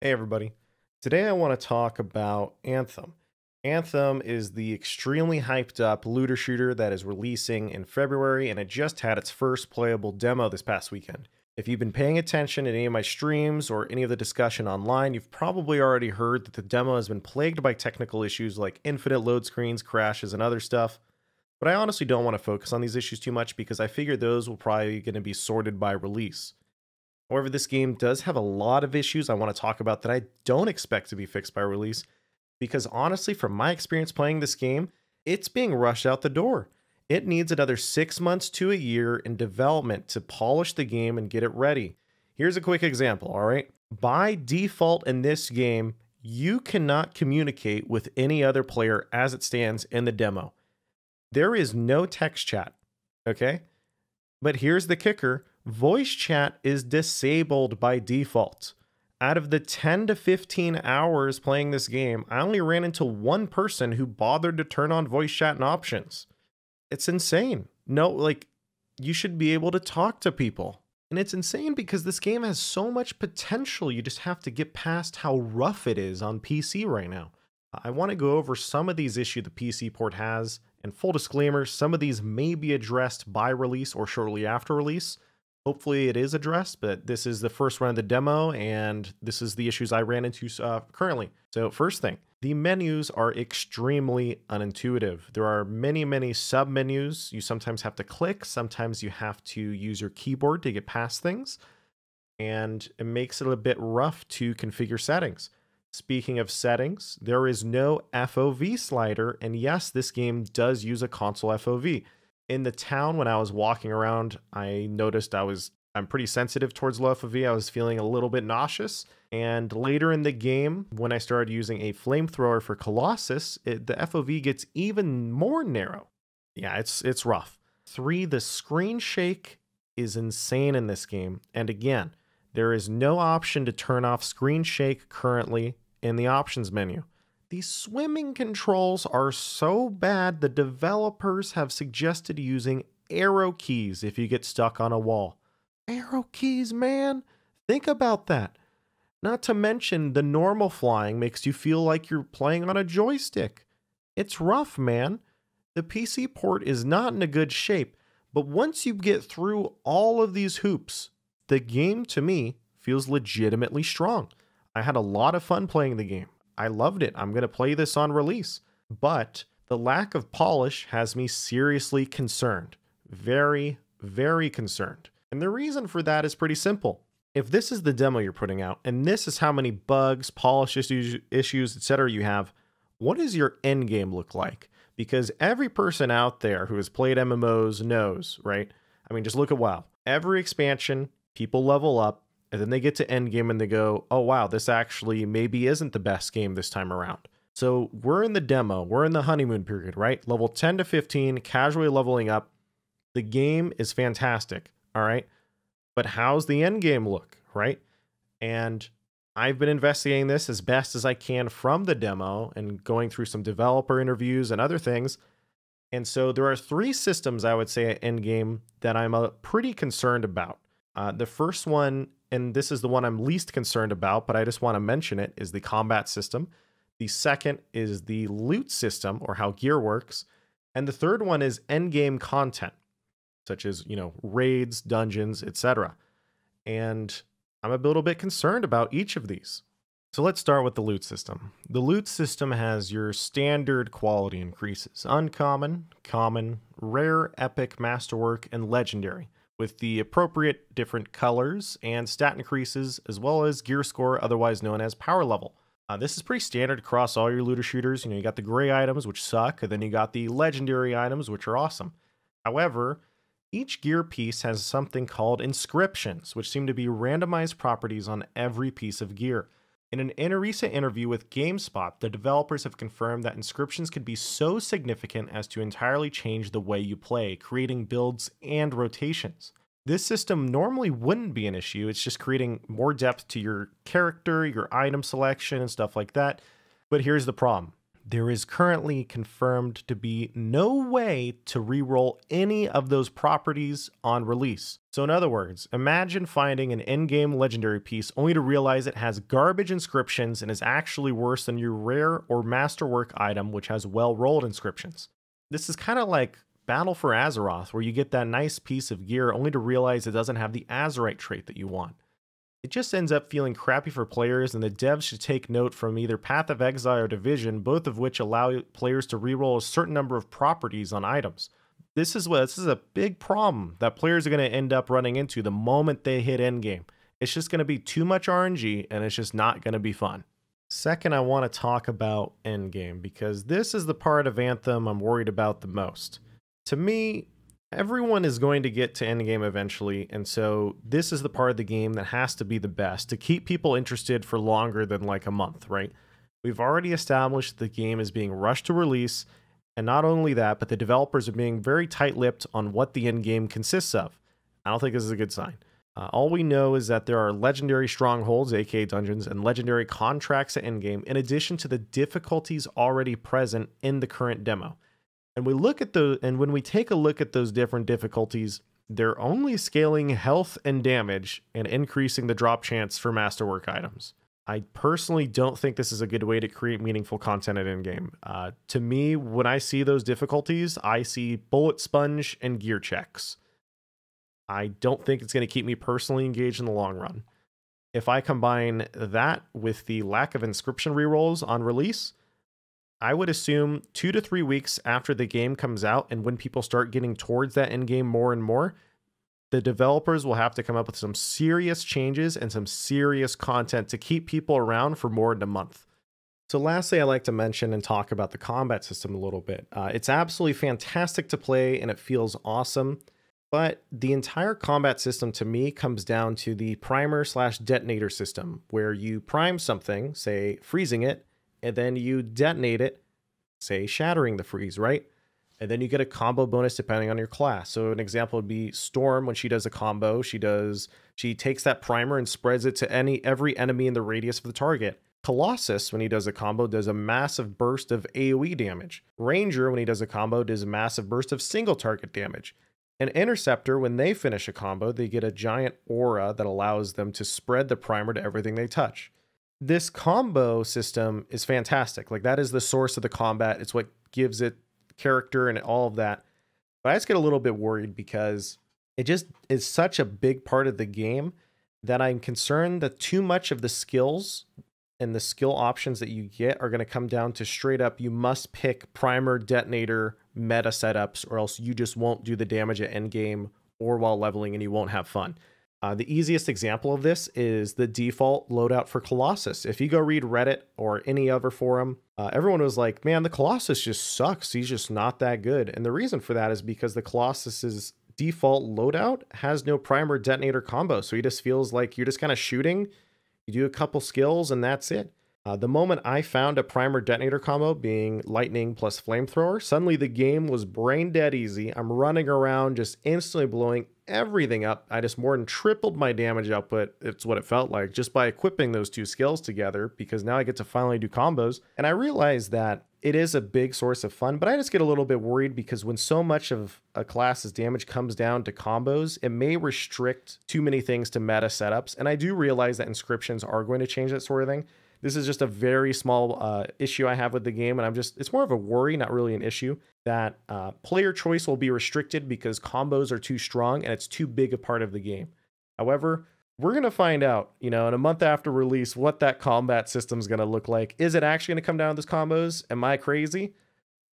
Hey everybody. Today I want to talk about Anthem. Anthem is the extremely hyped up looter shooter that is releasing in February, and it just had its first playable demo this past weekend. If you've been paying attention in any of my streams or any of the discussion online, you've probably already heard that the demo has been plagued by technical issues like infinite load screens, crashes, and other stuff. But I honestly don't want to focus on these issues too much because I figure those will probably going to be sorted by release. However, this game does have a lot of issues I want to talk about that I don't expect to be fixed by release, because honestly, from my experience playing this game, it's being rushed out the door. It needs another 6 months to a year in development to polish the game and get it ready. Here's a quick example, all right? By default in this game, you cannot communicate with any other player as it stands in the demo. There is no text chat, okay? But here's the kicker. Voice chat is disabled by default. Out of the 10 to 15 hours playing this game, I only ran into one person who bothered to turn on voice chat and options. It's insane. No, like, you should be able to talk to people. And it's insane because this game has so much potential. You just have to get past how rough it is on PC right now. I want to go over some of these issues the PC port has. And full disclaimer, some of these may be addressed by release or shortly after release. Hopefully it is addressed, but this is the first run of the demo, and this is the issues I ran into currently. So first thing, the menus are extremely unintuitive. There are many sub-menus. You sometimes have to click, sometimes you have to use your keyboard to get past things, and it makes it a bit rough to configure settings. Speaking of settings, there is no FOV slider, and yes, this game does use a console FOV. In the town, when I was walking around, I noticed I'm pretty sensitive towards low FOV. I was feeling a little bit nauseous. And later in the game, when I started using a flamethrower for Colossus, the FOV gets even more narrow. Yeah, it's rough. 3, the screen shake is insane in this game. And again, there is no option to turn off screen shake currently in the options menu. These swimming controls are so bad, the developers have suggested using arrow keys if you get stuck on a wall. Arrow keys, man! Think about that. Not to mention, the normal flying makes you feel like you're playing on a joystick. It's rough, man. The PC port is not in a good shape, but once you get through all of these hoops, the game, to me, feels legitimately strong. I had a lot of fun playing the game. I loved it. I'm going to play this on release. But the lack of polish has me seriously concerned. Very concerned. And the reason for that is pretty simple. If this is the demo you're putting out, and this is how many bugs, polish issues, etc. you have, what does your end game look like? Because every person out there who has played MMOs knows, right? I mean, just look at WoW. Every expansion, people level up, and then they get to endgame and they go, oh wow, this actually maybe isn't the best game this time around. So we're in the demo, we're in the honeymoon period, right? Level 10 to 15, casually leveling up. The game is fantastic, all right? But how's the endgame look, right? And I've been investigating this as best as I can from the demo and going through some developer interviews and other things. And so there are 3 systems I would say at endgame that I'm pretty concerned about. The first one, and this is the one I'm least concerned about, but I just want to mention it, is the combat system. The second is the loot system, or how gear works. And the third one is endgame content, such as, raids, dungeons, etc. And I'm a little bit concerned about each of these. So let's start with the loot system. The loot system has your standard quality increases: uncommon, common, rare, epic, masterwork, and legendary, with the appropriate different colors and stat increases, as well as gear score, otherwise known as power level. This is pretty standard across all your looter shooters. You got the gray items, which suck, and then you got the legendary items, which are awesome. However, each gear piece has something called inscriptions, which seem to be randomized properties on every piece of gear. In a recent interview with GameSpot, the developers have confirmed that inscriptions could be so significant as to entirely change the way you play, creating builds and rotations. This system normally wouldn't be an issue. It's just creating more depth to your character, your item selection, and stuff like that. But here's the problem. there is currently confirmed to be no way to reroll any of those properties on release. So in other words, imagine finding an in-game legendary piece only to realize it has garbage inscriptions and is actually worse than your rare or masterwork item which has well-rolled inscriptions. This is kind of like Battle for Azeroth, where you get that nice piece of gear only to realize it doesn't have the Azerite trait that you want. It just ends up feeling crappy for players, and the devs should take note from either Path of Exile or Division, both of which allow players to reroll a certain number of properties on items. This is a big problem that players are going to end up running into the moment they hit endgame. It's just going to be too much RNG, and it's just not going to be fun. Second, I want to talk about endgame, because this is the part of Anthem I'm worried about the most. To me, everyone is going to get to endgame eventually, and so this is the part of the game that has to be the best to keep people interested for longer than like a month, right? We've already established the game is being rushed to release, and not only that, but the developers are being very tight-lipped on what the endgame consists of. I don't think this is a good sign. All we know is that there are legendary strongholds, aka dungeons, and legendary contracts at endgame, in addition to the difficulties already present in the current demo. And when we take a look at those different difficulties, they're only scaling health and damage and increasing the drop chance for masterwork items. I personally don't think this is a good way to create meaningful content at endgame. To me, when I see those difficulties, I see bullet sponge and gear checks. I don't think it's going to keep me personally engaged in the long run. If I combine that with the lack of inscription rerolls on release, I would assume 2 to 3 weeks after the game comes out and when people start getting towards that end game more and more, the developers will have to come up with some serious changes and some serious content to keep people around for more than a month. So lastly, I'd like to mention and talk about the combat system a little bit. It's absolutely fantastic to play and it feels awesome, but the entire combat system to me comes down to the primer/detonator system, where you prime something, say freezing it, and then you detonate it, say shattering the freeze, right? And then you get a combo bonus depending on your class. So an example would be Storm. When she does a combo, she takes that primer and spreads it to every enemy in the radius of the target. Colossus, when he does a combo, does a massive burst of AoE damage. Ranger, when he does a combo, does a massive burst of single target damage. And Interceptor, when they finish a combo, they get a giant aura that allows them to spread the primer to everything they touch. This combo system is fantastic. Like, that is the source of the combat. It's what gives it character and all of that. But I just get a little bit worried because it just is such a big part of the game that I'm concerned that too much of the skills and the skill options that you get are going to come down to straight up, you must pick primer, detonator, meta setups, or else you just won't do the damage at endgame or while leveling and you won't have fun. The easiest example of this is the default loadout for Colossus. If you go read Reddit or any other forum, everyone was like, man, the Colossus just sucks. He's just not that good. And the reason for that is because the Colossus's default loadout has no primer detonator combo. So he just feels like you're just kind of shooting. You do a couple skills and that's it. The moment I found a primer detonator combo being lightning plus flamethrower, suddenly the game was brain dead easy. I'm running around just instantly blowing everything up. I just more than tripled my damage output. It's what it felt like just by equipping those two skills together, because now I get to finally do combos. And I realize that it is a big source of fun, but I just get a little bit worried because when so much of a class's damage comes down to combos, it may restrict too many things to meta setups. And I do realize that inscriptions are going to change that sort of thing. This is just a very small issue I have with the game, and it's more of a worry, not really an issue, that player choice will be restricted because combos are too strong and it's too big a part of the game. However, we're going to find out, in a month after release, what that combat system is going to look like. Is it actually going to come down to those combos? Am I crazy?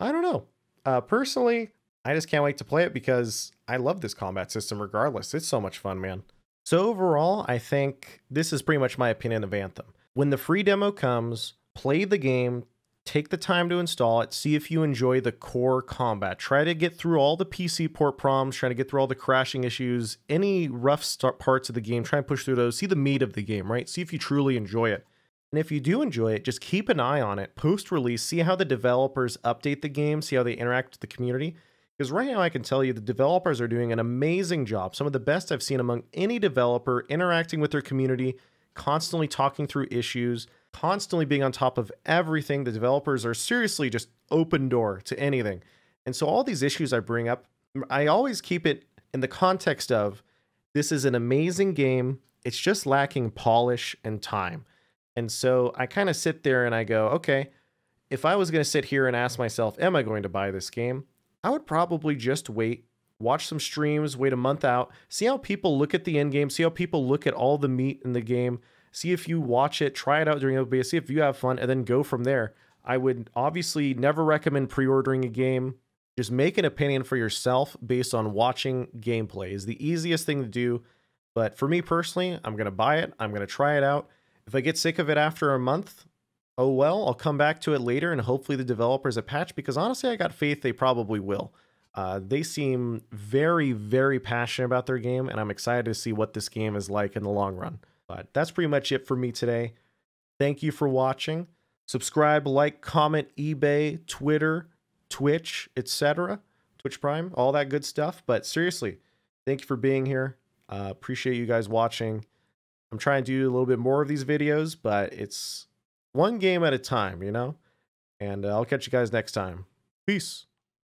I don't know. Personally, I just can't wait to play it because I love this combat system regardless. It's so much fun, man. So overall, I think this is pretty much my opinion of Anthem. When the free demo comes, play the game, take the time to install it, see if you enjoy the core combat. Try to get through all the PC port problems, try to get through all the crashing issues, any rough parts of the game, try and push through those, see the meat of the game, right? See if you truly enjoy it. And if you do enjoy it, just keep an eye on it post-release, see how the developers update the game, see how they interact with the community. Because right now I can tell you the developers are doing an amazing job, some of the best I've seen among any developer interacting with their community, constantly talking through issues, constantly being on top of everything. The developers are seriously just open door to anything. And so all these issues I bring up, I always keep it in the context of this is an amazing game. It's just lacking polish and time. And so I kind of sit there and I go, okay, if I was going to sit here and ask myself, am I going to buy this game? I would probably just wait, watch some streams, wait a month out, see how people look at the end game, see how people look at all the meat in the game, see if you watch it, try it out during OBS, see if you have fun, and then go from there. I would obviously never recommend pre-ordering a game. Just make an opinion for yourself based on watching gameplay is the easiest thing to do. But for me personally, I'm going to buy it. I'm going to try it out. If I get sick of it after a month, oh well, I'll come back to it later and hopefully the developers have patched, because honestly, I got faith they probably will. They seem very, very passionate about their game, and I'm excited to see what this game is like in the long run. But that's pretty much it for me today. Thank you for watching. Subscribe, like, comment, eBay, Twitter, Twitch, etc. Twitch Prime, all that good stuff. But seriously, thank you for being here. Appreciate you guys watching. I'm trying to do a little bit more of these videos, but it's one game at a time, you know? And I'll catch you guys next time. Peace.